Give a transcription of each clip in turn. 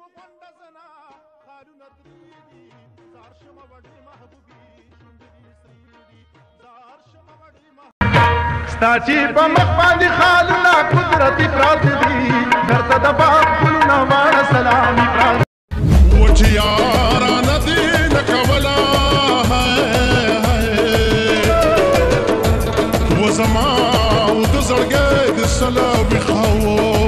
په غونډه زنا خالونه درې دي زار شمه وړې محبوبي شونډې دي سرې دي زار شمه وړې ستا چې په مخ باندې خالونه قدرتي پراته دي درته د باغ ګلونه واړه سلامي پراته و چې یارانه دې نه کوله و زما و د زړګي د سلامي خاونه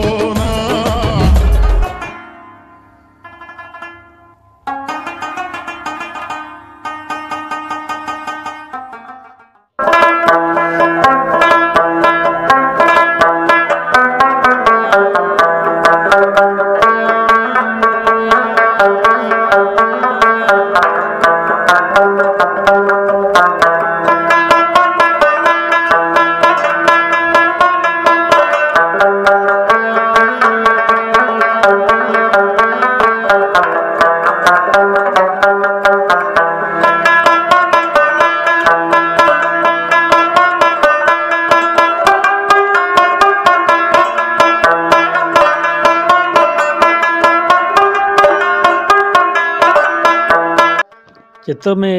چې ته مې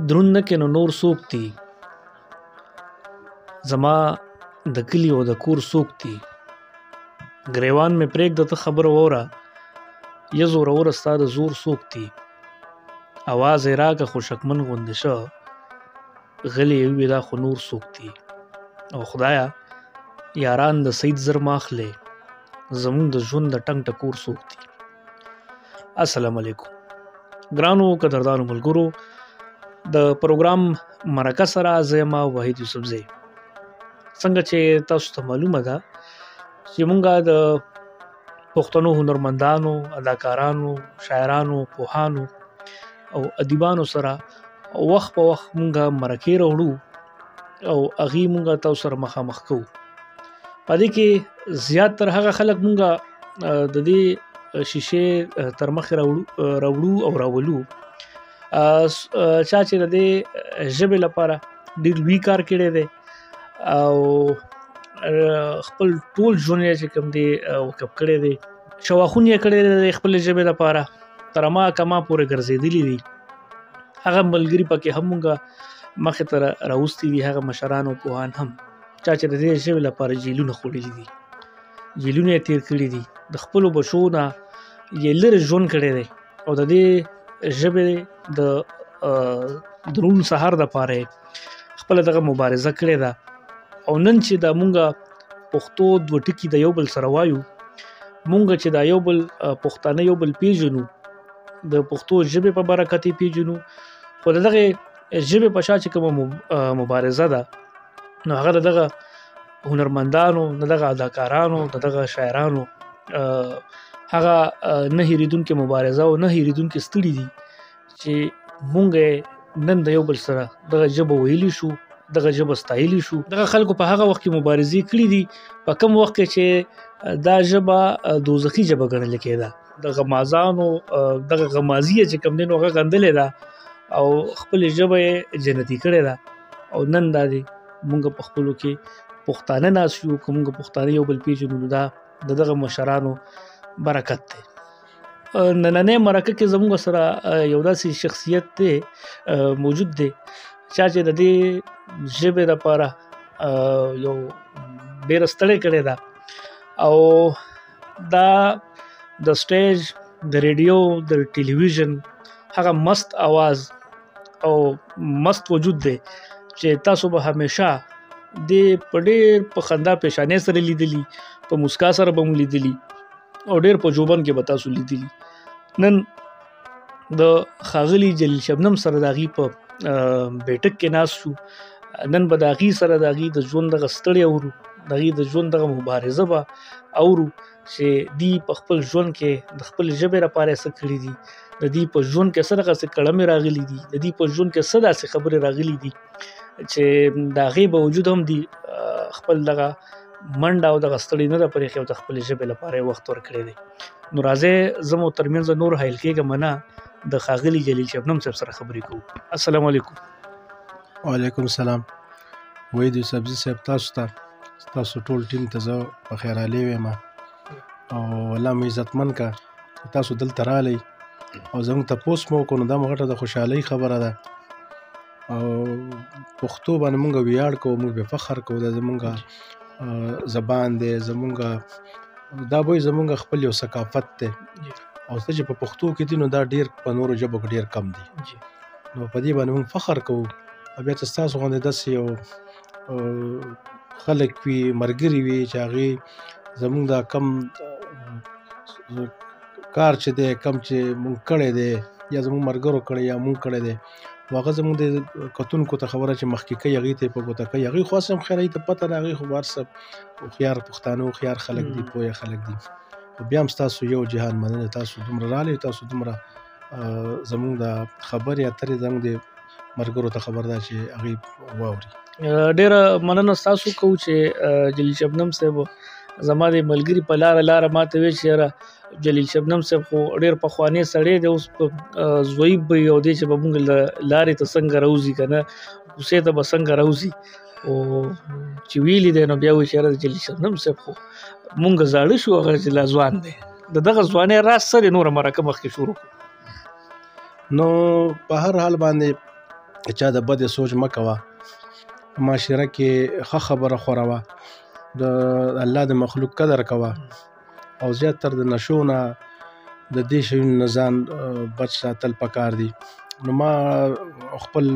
دروند نه کې نو نور څوک دي زما د کلي او د کور څوک دي ګریوان مې پرېږده ته خبره واوره یا زوروره ستا د زور څوک دي اواز یې راکړه خو شکمن غوندې شه غلی یې وویل دا خو نور څوک دي او خدایه یاران د سید زر مه اخلې زمونږ د ژوند د ټنګ ټکور څوک دي السلام علیکم ګرانو قدردانو ملګرو د پروګرام مرکه سره زه یم وحید یوسفزی څنګه چې تاسو ته معلومه ده چې مونږه د پښتنو هنرمندانو اداکارانو شاعرانو پوهانو او ادیبانو سره وخت په وخت مونږه مرکې راوړو او هغې مونږه تاسو سره مخامخ کوو په دې کې زیات تر هغه خلک مونږه د دې شیشې تر مخې راوړو او راولو چا چې د دې ژبې لپاره ډېر لوی کار کړی دی او خپل ټول ژوند یې چې کوم دی وقف کړی دی شواخون یې کړی دی خپل ژبې لپاره تر ما کما پورې ګرځېدلي دي هغه ملګري پکې هم مونږه مخې ته راوستي دي هغه مشران او پوهان هم چا چې د دې ژبې لپاره جیلونه خوړلي دي جیلونه یې تیر کړي دي د خپلو بچو نه یې لرې ژوند کړی دی او د دې ژبې د دروند سهار دپاره خپله دغه مبارزه کړې ده او نن چې دا مونږه پښتو دوه ټکي د یو بل سره وایو مونږ چې دا یو بل پښتانه یو بل پیژنو د پښتو ژبې په برکت یې پیژنو خو د دغې ژبې په شا چې کومه مبارزه ده نو هغه د دغه هنرمندانو د دغه اداکارانو د دغه شاعرانو هغه نه هېرېدونکې مبارزه او نه هېرېدونکې ستړي دي چې مونږ نن د یو بل سره دغه ژبه ویلی شو دغه ژبه ستایلی شو دغه خلکو په هغه وخت کې مبارزې کړي دي په کوم وخت کې چې دا ژبه دوزخي ژبه ګڼل کېده د غمازانو دغه غمازیه چې کوم دی نو هغه غندلې ده او خپلې ژبه یې جنتي کړې ده او نن دا دی مونږ په خپلو کې پښتانه ناست یو که مونږ پښتانه یو بل پیژنو نو دا د دغه مشرانو برکت دی نننۍ مرکه کې زموږ سره یو داسې شخصیت دی موجود دی چا چې د دې ژبې لپاره یو ډېره ستړې کړې ده او دا د سټیج د ریډیو د ټلویزیون هغه مست आवाज او مست وجود دی چې تاسو به همیشه د په ډېر په خندا پیشانې سره لیدلی په مسکا سره به مو لیدلی او ډېر په جوبن کې به تاسو لیدلی نن د ښاغلي جلیل شبنم سره د هغې په بیټک کې ناست شو نن به د هغې سره د هغې د ژوند دغه ستړی اورو د هغې د ژوند دغه مبارزه به اورو چې دوی په خپل ژوند کې د خپل ژبې لپاره څه کړي دي د دوی په ژوند کې څه دغسې کړمې راغلي دي د دوی په ژوند کې څه داسې خبرې راغلي دي چې د هغې باوجود هم دي خپل دغه منډه او دغه ستړي نه ده پرېښې او د خپلې ژبې لپاره یې وخت ورکړی دی نو راځئ زه مو ترمنځ نور حایل کېږم نه د ښاغلي جلیل شبنم صاحب سره خبرې کوو السلام علیکم وعلیکم السلام وحید یوسفزي صاحب تاسو ته تاسو ټول ټیم ته زه په خیر حالې ویم او الله مو عزتمن که تاسو دلته رالی او زموږ تپوس مو وکړو، نو دا مو غټه د خوشحالۍ خبره ده. او پښتو باندې مونږ ویاړ کوو، مونږ به فخر کوو، دا زمونږ زبان دی، زمونږ دا به زمونږ خپل یو ثقافت دی. او څه چې په پښتو کې دي نو دا ډېر په نورو ژبو کې ډېر کم دي. نو په دې باندې مونږ فخر کوو. او بیا چې ستاسو غوندې داسې یو خلک وي، ملګري وي چې هغې زمونږ دا کم کار چې دی، کم چې مونږ کړی دی یا زمونږ ملګرو کړی یا مونږ کړی دی، هغه زمونږ د کتونکو ته خبره چې مخکې کوي هغې ته یې په ګوته کوي. هغوی خو هسې هم خیر هغوی ته پته ده، هغوی خو هر څه هوښیار پښتانه هوښیار خلک دي، پوهه خلک دي. خو بیا هم ستاسو یو جهان مننه، تاسو دومره رالی، تاسو دومره زمونږ د خبرې اترې زمونږ د ملګرو ته خبر ده چې هغوی واوري. ډېره مننه ستاسو کوو چې جلیل شبنم صاحب زما د ملګري په لاره ماته ویل چې یاره جلیل شبنم صاحب خو ډېر پخوانی سړی دی، اوس په ضعیف به یو دی چې به مونږ لارې ته څنګه راوځي که نه، کوڅې ته به څنګه راوځي. او چې ویلي دی نو بیا وایي چې یاره جلیل شبنم صاحب خو مونږ زاړه شو، هغه چې لا ځوان دی. د دغه ځوانۍ راز څه دی؟ نوره مرکه مخکې شروع کړو. نو په هر حال باندې چا د بدې سوچ مه کوه، په معاشره کې ښه خبره خوروه، د الله د مخلوق قدر کوه، او زیاتر د نشو نه د دې شیونو نه ځان بچ ساتل پکار دي. نو ما خپل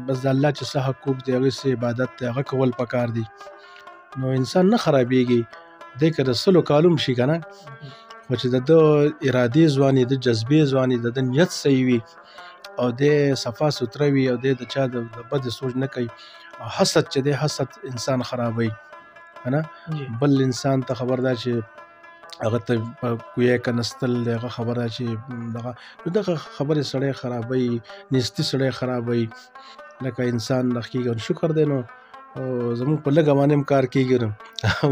بس د الله چې څه حقوق دی، هغې څه عبادت دی، هغه کول پکار دي. نو انسان نه خرابېږي، دی که د 100 کالو هم شي که نه، خو چې د ده ارادې ځواني، د جذبې ځواني، د ده نیت صحیح وي او دی صفا سوتره وي او دی د چا د بدې سوچ نه کوي. حسد چې دی، حسد انسان خرابوي که نه. بل انسان ته خبر ده چې هغه ته په کویه کنستل دی، هغه خبره چې دغه خبرې سړی خرابوي، نیستي سړی خرابوي. لکه انسان کېږي شکر دی نو زمونږ په لږه باندې هم کار کېږي نو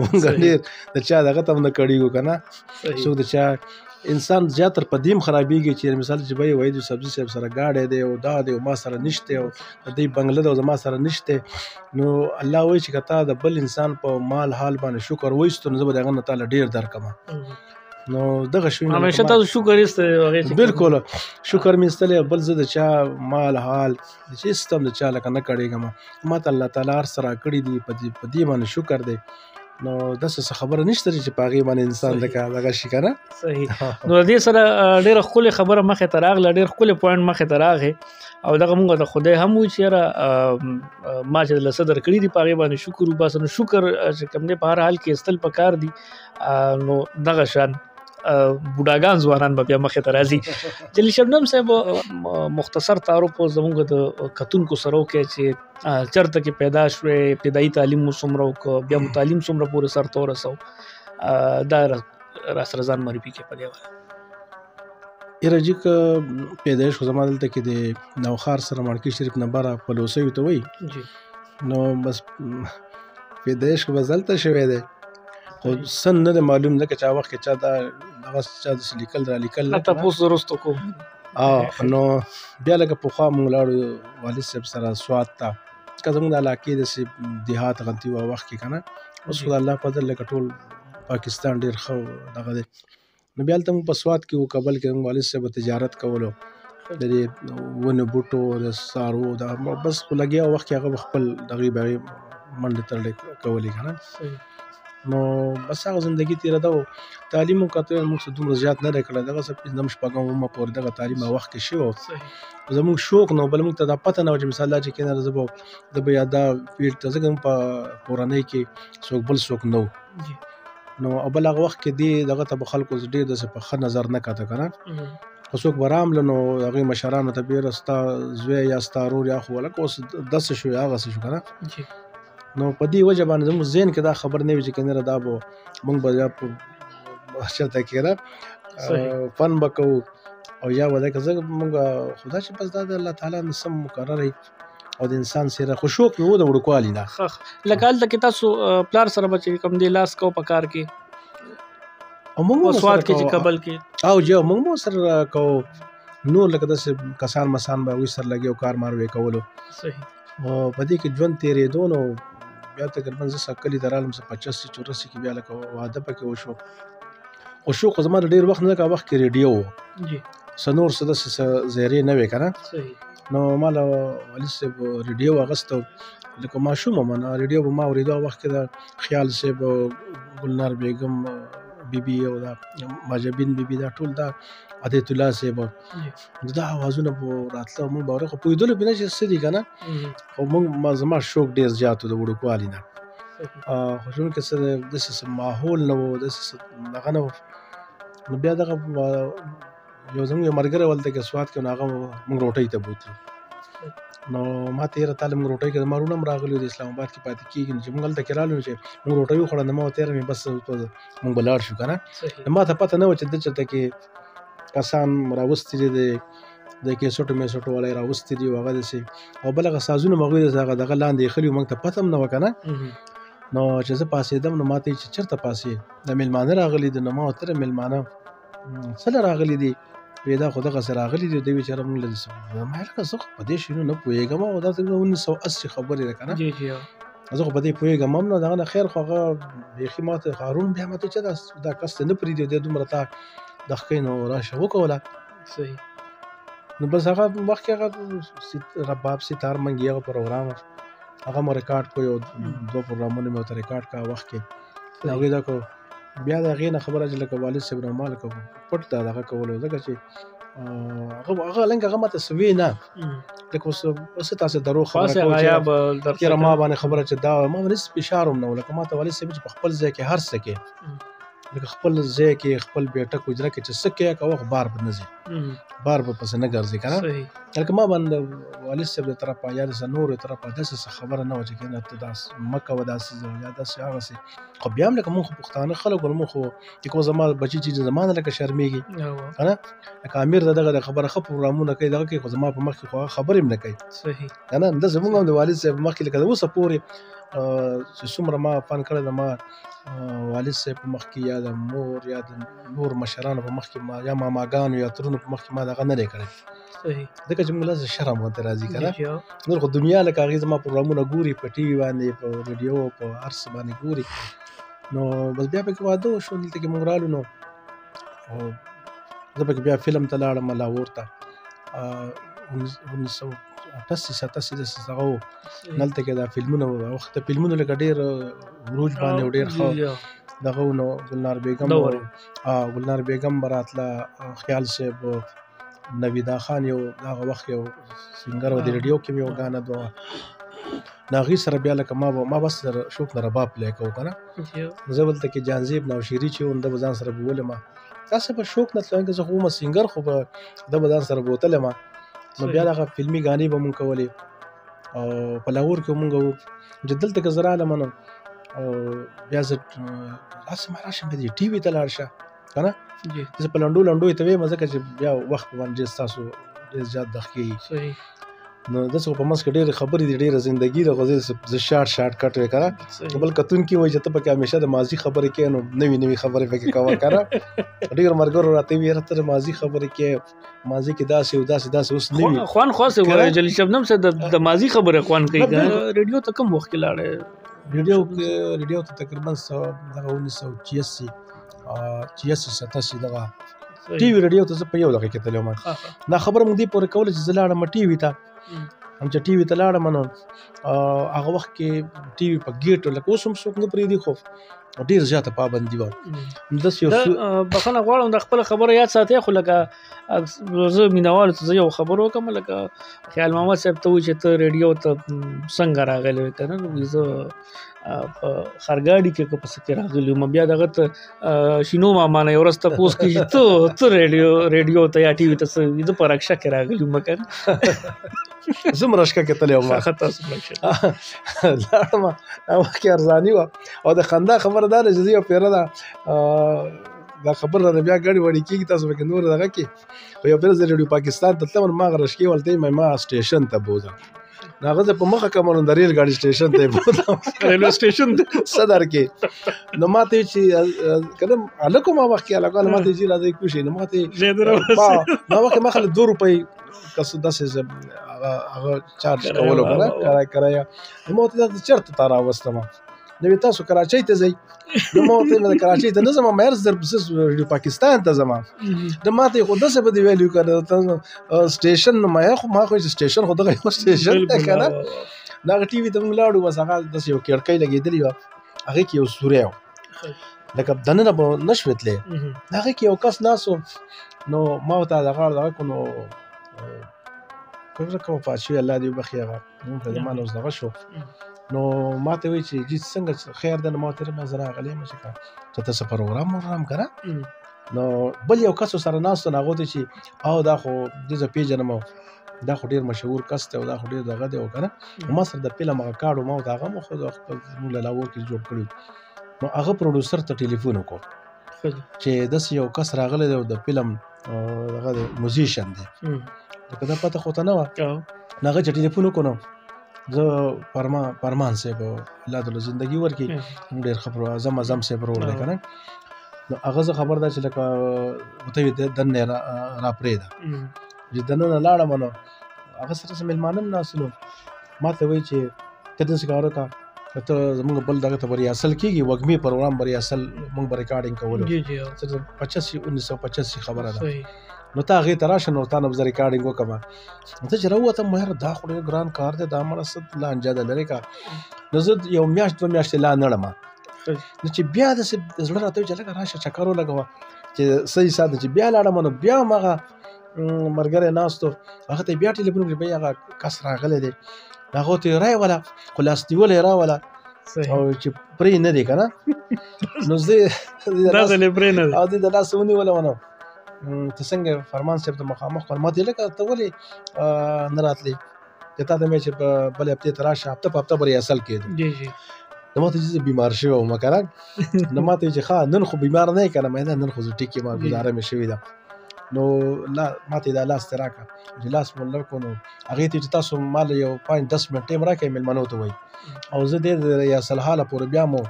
مونږ ډېر د چا دغه ته هم نه کړېږو که نه. څوک د چا انسان زیاتر په دې هم خرابېږي چې مثال چې به یې وایي د سبزي صاحب سره ګاډی دی او دا دی او ما سره نشته او د دوی بنګله ده او زما سره نشته. نو الله وایي چې که تا د بل انسان په مال حال باندې شکر وایستو نو زه به د هغه نه تاله ډېر درکړم. نو دغه شیونه همیشه تاسو شکر ایسته؟ بالکل شکر مې ایستلی. بل زه د چا مال حال هېڅ هم د چا لکه نه کړېږم. ما ته الله تعالی هر څه راکړي دي، په دې باندې شکر دی. نو داسې څه خبره نشته چې په هغې باندې انسان لکه دغه شي که نه. صحیح. نو د دې سره ډېره ښکلې خبره مخې ته راغله، ډېر ښکلې پوینټ مخې ته راغی. او دغه مونږ ته خدای هم وایي چې یاره ما چې له څه درکړي دي په هغې باندې شکر وباسه. نو شکر چې کوم دی په هر حال کې ایستل پکار دي. نو دغه شان بوډاګان ځوانان به بیا مخې ته راځي. جلیل شبنم صاحب مختصر تعارف زموږ د کتونکو سره وکړئ چې چېرته کې پیدا شوې، ابتدایي تعلیم مو څومره وکړه، بیا مو تعلیم څومره پورې سرته ورسو، دا را سره ځان معرفي کړئ په دې حواله. یاره جي که پیدایش خو زما دلته کې د نوښار سره مارکي شریف نه بره په لوسیو ته وایي. نو بس پیدایش خو بس دلته شوی دی، خو سن نه دی معلوم، ځکه چې هغه وخت کې چا دغه چا داسې لیکل را لیکل نه تپوس وروسته کوم. نو بیا لکه پخوا مونږ لاړو والد صاحب سره سوات ته، که زمونږ د علاقې داسې دیهات غلطي و وخت کې که نه. اوس خو د الله فضل لکه ټول پاکستان ډېر ښه دغه دی. نو بیا هلته مونږ په سوات کې و، کابل کې مونږ والد صاحب تجارت کولو، د دې ونو بوټو د څاروو دغه بس خو لګیا وخت کې هغه خپل دغې بغې منډې ترډې کولې که نه. نو بس هغه زندګي تېره ده. تعلیم مو کته موږ څه دومره زیات نه دی کړی، دغه څه 5 شپږم اومه پورې دغه تعلیم هغه وخت کې شوی و. زموږ شوق نه و، بل موږ ته دا پته نه وه چې مثال دا چې کېنه زه به یا دا فیلډ ته، ځکه په کورنۍ کې څوک بل څوک نه و. نو او بل هغه وخت کې دې دغه ته به خلکو ډېر داسې په ښه نظر نه کاته که نه. خو څوک به رامله نو هغوی مشرانو ته بیره ستا زوی یا ستا ورور یا خو هلکه اوس داسې شو یا هغسې شو که نه. نو په دې وجه باندې زموږ ذهن کې دا خبر نه وي چې کنه دا به مونږ به یا په چېرته کې نه فن به کوو او یا به دا که زه مونږ خدا چې بس دا د الله تعالی نه سم مقرر وي او د انسان سره خو شوق مې و د وړوکوالي نه. لکه هلته کې تاسو پلار سره به چې کوم دی لاس کو په کار کې او مونږ سوات کې چې کابل کې او جو مونږ مو سره کوو، نور لکه داسې کسان مسان به هغوی سره لګي او کار مار به یې کولو. صحیح. او په دې کې ژوند تېرېدو نو بیا تقریبا زه کلي ته رالم 85-84 کې بیا لکه واده پکې وشو. خو شوق زما د ډېر وخت نه کا وخت کې ریډیو و جی سنور څه داسې زیرې نه وې که نه صحیح نو ما له والد صاحب ریډیو اخیسته لکه ماشوم وم نو ریډیو به ما اورېده وخت کې د خیال صاحب ګلنار بیګم بیبي او دا ماجبین بیبي دا ټول دا عدیت الله صاحب دا اوازونه به راتله موږ به اورې خو پوهېدلو پې نه چې څه دي که نه خو موږ زما شوق ډېر زیات و د وړوکوالي نه خو چونکې څه داسې څه ماحول نه و داسې څه دغه نه و نو بیا دغه یو زموږ یو ملګری ولته کې سوات کې نو هغه موږ روټۍ ته بوتلو نو ما ته یې راته موږ روټۍ کې زما وروڼه هم راغلي د اسلام آباد کې پاتې کېږي نو چې موږ هلته کې رالو نو چې موږ روټۍ وخوړه نو ما ورته ویل بس موږ به لاړ شو که نه ما ته پته نه وه چې ده چېرته کې کسان راوستي دي د کیسټو میسټو والا یې راوستي دي او هغه داسې او بل هغه سازونه مو هغوی دغه لاندې ایښلي وو موږ ته پته هم نه وه که نه نو چې زه پاسېدم نو ما ته یې چې چېرته پاسې د مېلمانه راغلي دي نو ما ورته ویل مېلمانه څه له راغلي دي وی دا خو دغسې راغلي دي دوی بیچاره موږ له ما لکه زه خو په دې شیانو نه پوهېږم او دا 1980 خبرې ده که نه زه خو په دې پوهېږم هم نو دغه نه خیر خو هغه بیخي ما ته هارون بیا ما ته چې دا کس ته نه پرېږدي دی دومره تا دغه نو راشه وکوله صحیح نو بس هغه وخت کې هغه رباب ستار منګي هغه پروګرام هغه مو ریکارډ کړو یو دوه پروګرامونه مې ورته ریکارډ کړه وخت کې هغوی دا کو بیا د هغې نه خبره چې لکه والد صاحب نه ما لکه پټ دا دغه کولو ځکه چې هغه لنګ هغه ماته څه وی نه لکه اوس تاسې درو خبره کوو چې ما باندې خبره چې دا ما باندې هېڅ فشار هم نه و لکه ما ته والد صاحب چې په خپل ځای کې هر څه کې لکه خپل ځای کې خپل بیټک حجره کې چې څه کوې کوه خو بار به نه ځي بار به پسې نه ګرځي که نه لکه ما باندې والد صاحب د طرفه یا د نورو طرفه داسې څه خبره نه وه چې کنه ته داسې مه کوه داسې یا داسې هغسې خو بیا هم لکه مونږ خو پښتانه خلک ول مونږ خو کوم زما بچي چې زما نه لکه شرمېږي که نه لکه امیر د دغه د خبره ښه پروګرامونه کوي دغه کوي خو زما په مخ کې خو هغه خبرې هم نه کوي صحیح که نه همداسې مونږ هم د والد صاحب مخ کې لکه د اوسه پورې چې څومره ما فن کړی د ما والد صاحب په مخ کې یا د مور یا د نور مشرانو په مخ کې ما یا ماماګانو یا ترونو په مخ کې ما دغه نه دی کړی ځکه چې موږ لاسه شرم ورته راځي که نه نور خو دنیا لکه هغې زما پروګرامونه ګوري په ټي وي باندې په ریډیو په هر څه باندې ګوري نو بس بیا پکې واده وشو دلته کې موږ رالو نو زه پکې بیا فلم ته لاړم لاهور ته 1988 داسې هغه و دلته کې دا فلمونه وخت فلمونه لکه ډېر عروج باندې او ډېر ښه دغه و نو ګلنار بیګم به راتله خیال صاحب نویدا خان یو هغه وخت یو سینګر و د ریډیو کې مې یو ګانه دوه د هغې سره بیا لکه ما بس شوق نه رباب پلی کوو که نه زه بلته کې جانزیب نوشیري چې و ده به ځان سره بولم داسې په شوق نه تلم که زه خو ومه سینګر خو به ده به ځان سره بوتلم نو بیا دغه فلمي ګانې به مونږ کولې او په لاهور کې مونږ وو چې دلته که زه رالم نو بیا زه راشم بیا ټي وي ته لاړ شه که نه زه په لنډو یې ته ویم ځکه چې بیا وخت په باندې ستاسو ډېر زیات دغ کېږي نو داسې خو په منځ کې ډېرې خبرې دي ډېره زندګي ده خو زه شارټ کټ وی که نه بل کتونکي وایي چې ته پکې همیشه د ماضي خبرې کوې نو نوي خبرې پکې کوه که نه ډېرو ملګرو راته وي یاره ته د ماضي خبرې کوې ماضي کې داسې او داسې اوس نه وي خوان خاص وایي جلیل شبنم صاحب د ماضي خبرې خوان کوي ریډیو ته کوم وخت کې لاړې ریډیو ته تقریبا دغه 1986 دغه ټي وي ریډیو ته زه په یو دغه کې تللی وم دا خبره موږ دې پورې کوله چې زه لاړم ټي وي ته هم چې ټي وي ته لاړم نو هغه وخت کې ټي وي په ګیټ لکه اوس هم څوک نه پرېږدي خو ډېر زیاته پابندي وه بخښنه غواړم د خپله خبره یاد ساتئ خو لکه زه مینهوالو ته زه یو خبر وکړم لکه خیال محمد صاحب ته وایي چې ته ریډیو ته څنګه راغلی وې که نه نو زه په خرګاډي کې که پسې کې راغلی وم بیا دغه ته شینو ماما نه یو ورځ تپوس کېږي ته ریډیو ته یا ټي وي ته څه زه په رکشه کې راغلی وم که نه زه هم رشکه کې تللی وم لاړم هغه وخت کې ارزاني وه او د خندا خبره دا ده چې زه یو پیره دا خبر رانه بیا ګاډي وړي کېږي تاسو پکې نور دغه کې خو یو پیره زه ریډیو پاکستان ته تلم ما هغه رشکې ولته ما سټیشن ته بوځم نو هغه زه په مخه کړم نو د ریل ګاډي سټیشن ته یې بوتلم ریلوے سټیشن صدر کې نو ما ته چې که نه هلک ما وخت کې هلکانو ما ته چې راځئ کوشئ نو ما ته ما وخت کې ما خلک 2 روپۍ کس داسې هغه چارج کولو که نه کرایه نو ما ورته دا چېرته تا راوستم نو تاسو کراچۍ ته ځئ نو ما ورته د کراچۍ ته نه ځم ما هر زه ریډیو پاکستان ته ځم د ما ته خو داسې به دې ویلي که سټیشن نو ما خو سټیشن خو دغه یو سټیشن دی که نه نو هغه ټي وي ته موږ لاړو بس هغه داسې یو کړکۍ لګېدلې وه هغې کې یو سوری و لکه دننه به نه شوې تلې هغې کې یو کس ناست و نو ما ورته دغه کړو نو کوم پاچوي الله دې وبخي هغه نوم زما نه اوس دغه شو نو ما ته وایي چې جی څنګه خیر دی نو ما ورته ویل زه راغلی یم چې ته څه پروګرام که نه نو بل یو کس سره ناست و نو هغه ته چې او دا خو دې زه پېژنم دا خو ډېر مشهور کس دی او دا خو ډېر دغه دی که نه ما سره د فلم هغه کارډ و ما ورته هغه مو خو زموږ له لاهور کې جوړ کړي نو هغه پروډوسر ته ټلیفون وکړو چې داسې یو کس راغلی دی د فلم دغه دی موزیشن دی لکه دا پته خو ته نه وه نو هغه چې ټلیفون وکړو نو زه فرمان صاحب الله دې له زندګي ورکړي ډېر ښه اعظم صاحب رول دی که نه نو هغه زه خبر ده چې لکه ورته وي دننه را پرېږده چې دننه لاړم نو هغه سره څه مېلمانه هم ناست نو ما ته وایي چې ته داسې کار وکړه ته زموږ بل دغه ته به ریاسل کېږي وږمې پروګرام به ریاسل موږ به ریکارډینګ کولو 1985 خبره ده نو ته هغې ته راشه نو تا نه به زه ریکارډینګ وکړم ته چې راووتم مهر دا خو ډېر ګران کار دی دا مړه څه لانجه ده لرې که نو زه یو میاشت 2 میاشتې لا نه ړم نو چې بیا داسې زړه راته وایي چې لږه راشه چکر ولګوه چې صحیح سات چې بیا لاړم نو بیا هم هغه ملګری ناست و هغه ته بیا ټلیفون وکړي بیا هغه کس راغلی دی هغه ته یې رایوله خو لاس نیولی یې راوله او چې پرې نه دی که نه نو زه د لاس ونیوله ونه ته څنګه فرمان صاحب ته مخامخ کړم ما ته لکه ته ولې نه راتلې چې تا ته مې چې بلې هفتې ته راشه هفته په هفته به ریاسل کېدو نو ما ته چې زه بیمار شوی وم که نه نو ما ته چې ښه نن خو بیمار نه یې که نه نن خو زه ټیک یم ګزاره مې شوې ده نو ما ته دا لاس ته راکړه چې لاس مو لږ کړو نو هغې ته چې تاسو ما له یو 5-10 منټ ټایم راکړئ مېلمنو ته وایي او زه دې د ریاسل حاله پورې بیا مو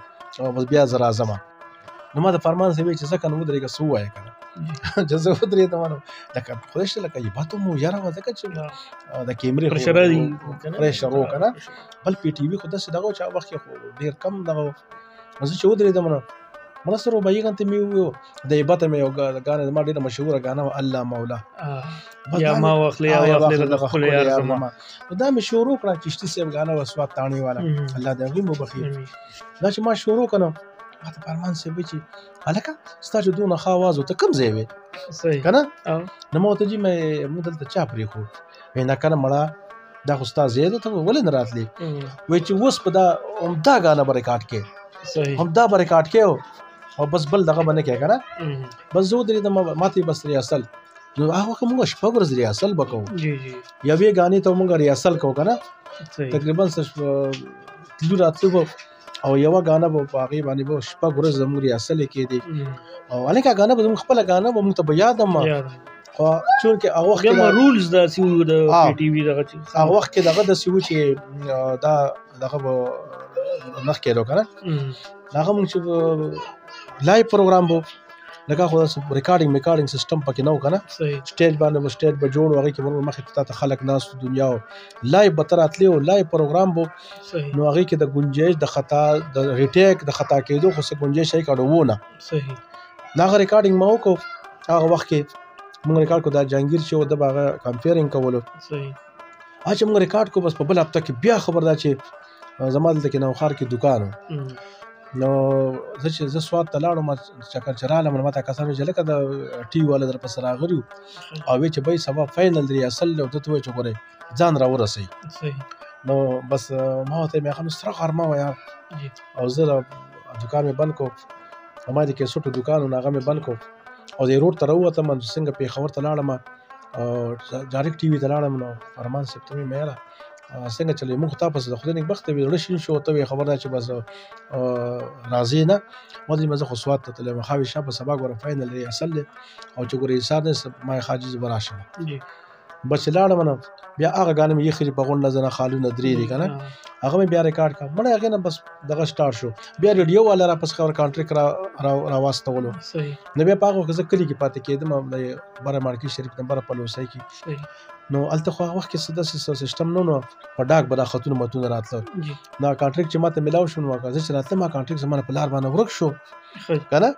بیا زه راځم نو ما د فرمان صاحب چې ځکه نو ودرېږه څه ووایه که نه چې زه ودرېدم نو لکه خدای شته لکه یبه مو یاره وه ځکه چې د کیمرې پریشر و که نه بل پی ټي وي خو داسې دغه و چې هغه وخت کې خو ډېر کم دغه نو زه چې ودرېدم نو منصر رباعیږان ته مې وویل د یبه ته مې یو ګانه زما ډېره مشهوره ګانه وه الله مولا یا ما واخلې یا واخلې د خپل یار زما نو دا مې شروع کړه چشتي صاحب ګانه وه سوات تاڼې والا الله دې هغوی مو بخي دا چې ما شروع کړم ما ته فرمان صاحب وایي چې هلکه ستا چې دونه ښه اواز و ته کوم ځای وې که نه نو ما ورته جي موږ دلته چا پرېښود وایي نه که نه مړه دا خو ستا ځای دی ته ولې نه راتلې وایي چې اوس په دا همدا ګانه به ریکارډ کې همدا به ریکارډ کې او بس بل دغه به نه کې که نه بس زه ودرېدم ما ته بس ریاسل نو هغه وخت موږ 6 ورځې ریاسل به کوو یوې ګانې ته موږ ریاسل کوو که نه تقریبا تلو راتلو به او یوه ګانه به په هغې باندې به 6 ورځې زموږ ریاسل یې کېدې او هلکه ګانه به زموږ خپله ګانه به موږ ته به یاد هم خو چونکې هغه وخت کې رولز داسې وو د پی ټي وي دغه هغه وخت کې دغه داسې وو چې دا دغه به نښ کېدو که نه هغه موږ چې لایو پروګرام به لکه خو ریکارډینګ سیسټم پکې نه و که نه سټیج باندې به سټیج به جوړ و هغې کې به مخې ته خلک ناست دنیا و لایو به ته راتلې و لایو پروګرام به نو هغې کې د گنجایش د خطا د ریټیک د خطا کېدو خو څه گنجایش هغې کړو و نه نو هغه ریکارډینګ ما وکړو هغه وخت کې موږ ریکارډ کړو دا جهانګیر چې و ده به هغه کانفرنس کولو هغه چې موږ ریکارډ کړو بس په بل هفته کې بیا خبر ده چې زما دلته کې نوښار کې دوکان و نو زه چې زه سوات ته لاړم چکر چې رالم نو ما ته کسان ویل چې لکه د ټي وي والا درپسې راغلي وو او وایي چې بی سبا فاینل دی ریاسل دی او ده ته وایي چې ګورئ ځان راورسوي نو بس ما ورته ویل میخه نو ستره غرمه وه یار او زه دوکان مې بند کړو ما د کیسټو دوکان و نو هغه مې بند کړو او دې روډ ته راووتم څنګه پېښور ته لاړم او ډایرکټ ټي وي ته لاړم نو فرمان صاحب ته مې ویله څنګه چلې موږ تا پسې د خدای نېکبخته وي زړه شین شو ته وایې خبر ده چې بس راځې نه ما ته زه خو سوات ته تللی یم ښه وایي شه په سبا ګوره فاینل ریاسل دی او چې ګوره حساب دی ما یې ښه جي زه به راشم بس چې لاړم نه بیا هغه ګانې مې یخري په غونډه زنه خالونه درې دي که نه هغه مې بیا ریکارډ کړه مړه هغې نه بس دغه سټارټ شو بیا ریډیو والا راپسې خبر کانټریکټ راواستولو نو بیا په هغه وخت زه کلي کې پاتې کېدم د بره مارکېټ شریف نه بره پلوسۍ کې نو هلته خو هغه وخت کې څه داسې سیسټم نه نو په ډاک به دا خطونه متونه راتلل نو کانټریکټ چې ما ته میلاو شو نو زه چې راتلم ما کانټریکټ زما نه په لار باندې ورک شو که نه